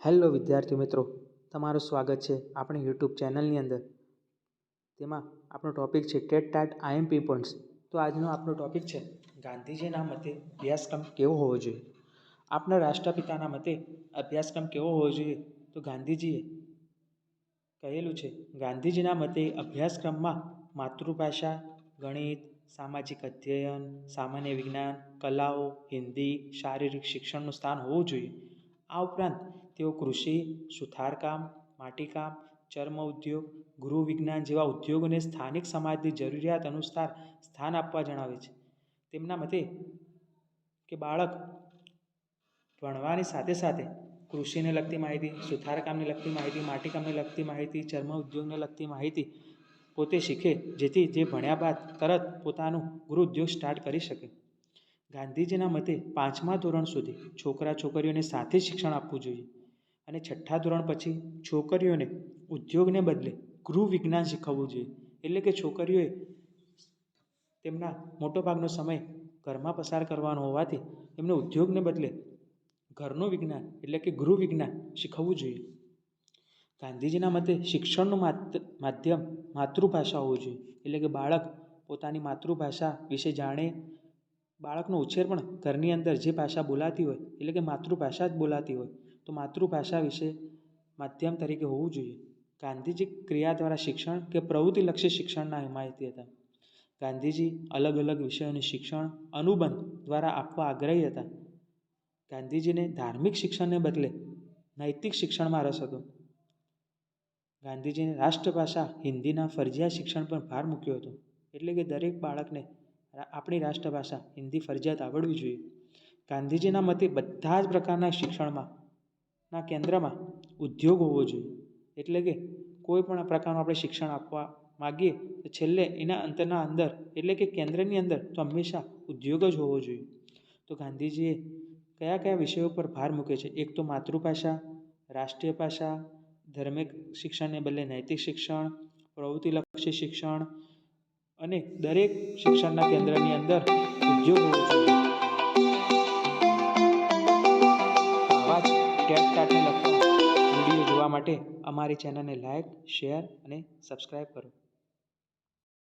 Hello વિદ્યાર્થી મિત્રો, તમારું સ્વાગત છે આપણી યુટ્યુબ ચેનલની અંદર. તેમાં આપણો ટૉપિક છે ટેટ આઈએમપી પોઈન્ટ્સ. તો આજનો આપણો ટૉપિક છે ગાંધીજીના મતે અભ્યાસક્રમ કેવો હોવો જોઈએ. આપણા રાષ્ટ્રપિતાના મતે અભ્યાસક્રમ કેવો હોવો જોઈએ તો ગાંધીજીએ કહેલું છે, ગાંધીજીના મતે અભ્યાસક્રમમાં માતૃભાષા, ગણિત, સામાજિક અધ્યયન, સામાન્ય વિજ્ઞાન, કલાઓ, હિન્દી, શારીરિક શિક્ષણનું સ્થાન હોવું જોઈએ. આ ઉપરાંત તેઓ કૃષિ, સુથારકામ, માટીકામ, ચર્મ ઉદ્યોગ, ગૃહ વિજ્ઞાન જેવા ઉદ્યોગોને સ્થાનિક સમાજની જરૂરિયાત અનુસાર સ્થાન આપવા જણાવે છે. તેમના મતે કે બાળક ભણવાની સાથે સાથે કૃષિને લગતી માહિતી, સુથારકામને લગતી માહિતી, માટીકામને લગતી માહિતી, ચર્મ ઉદ્યોગને લગતી માહિતી પોતે શીખે, જેથી જે ભણ્યા બાદ તરત પોતાનું ગૃહ ઉદ્યોગ સ્ટાર્ટ કરી શકે. ગાંધીજીના મતે 5મા ધોરણ સુધી છોકરા છોકરીઓને સાથે શિક્ષણ આપવું જોઈએ અને 6ઠ્ઠા ધોરણ પછી છોકરીઓને ઉદ્યોગને બદલે ગૃહ વિજ્ઞાન શીખવવું જોઈએ. એટલે કે છોકરીઓએ તેમના મોટો ભાગનો સમય ઘરમાં પસાર કરવાનો હોવાથી એમને ઉદ્યોગને બદલે ઘરનું વિજ્ઞાન એટલે કે ગૃહ વિજ્ઞાન શીખવવું જોઈએ. ગાંધીજીના મતે શિક્ષણનું માધ્યમ માતૃભાષા હોવું જોઈએ. એટલે કે બાળક પોતાની માતૃભાષા વિશે જાણે. બાળકનો ઉછેર પણ ઘરની અંદર જે ભાષા બોલાતી હોય એટલે કે માતૃભાષા જ બોલાતી હોય તો માતૃભાષા વિશે માધ્યમ તરીકે હોવું જોઈએ. ગાંધીજી ક્રિયા દ્વારા શિક્ષણ કે પ્રવૃત્તિલક્ષી શિક્ષણના હિમાયતી હતા. ગાંધીજી અલગ અલગ વિષયોનું શિક્ષણ અનુબંધ દ્વારા આપવા આગ્રહી હતા. ગાંધીજીને ધાર્મિક શિક્ષણને બદલે નૈતિક શિક્ષણમાં રસ હતો. ગાંધીજીને રાષ્ટ્રભાષા હિન્દીના ફરજિયાત શિક્ષણ પર ભાર મૂક્યો હતો. એટલે કે દરેક બાળકને આપણી રાષ્ટ્રભાષા હિન્દી ફરજિયાત આવડવી જોઈએ. ગાંધીજીના મતે બધા જ પ્રકારના શિક્ષણમાં કેન્દ્રમાં ઉદ્યોગ હોવો જોઈએ. એટલે કે કોઈ પણ પ્રકારનું આપણે શિક્ષણ આપવા માગીએ તો છેલ્લે એના અંતરના અંદર એટલે કે કેન્દ્રની અંદર તો હંમેશા ઉદ્યોગ જ હોવો જોઈએ. તો ગાંધીજીએ કયા કયા વિષયો પર ભાર મૂકે છે? એક તો માતૃભાષા, રાષ્ટ્રીય ભાષા, ધાર્મિક શિક્ષણને બદલે નૈતિક શિક્ષણ, પ્રવૃત્તિલક્ષી શિક્ષણ અને દરેક શિક્ષણના કેન્દ્રની અંદર ઉદ્યોગ હોવો જોઈએ. આવા જ ટેટને લગતા વિડીયો જોવા માટે અમારી ચેનલને લાઇક, શેર અને સબસ્ક્રાઈબ કરો.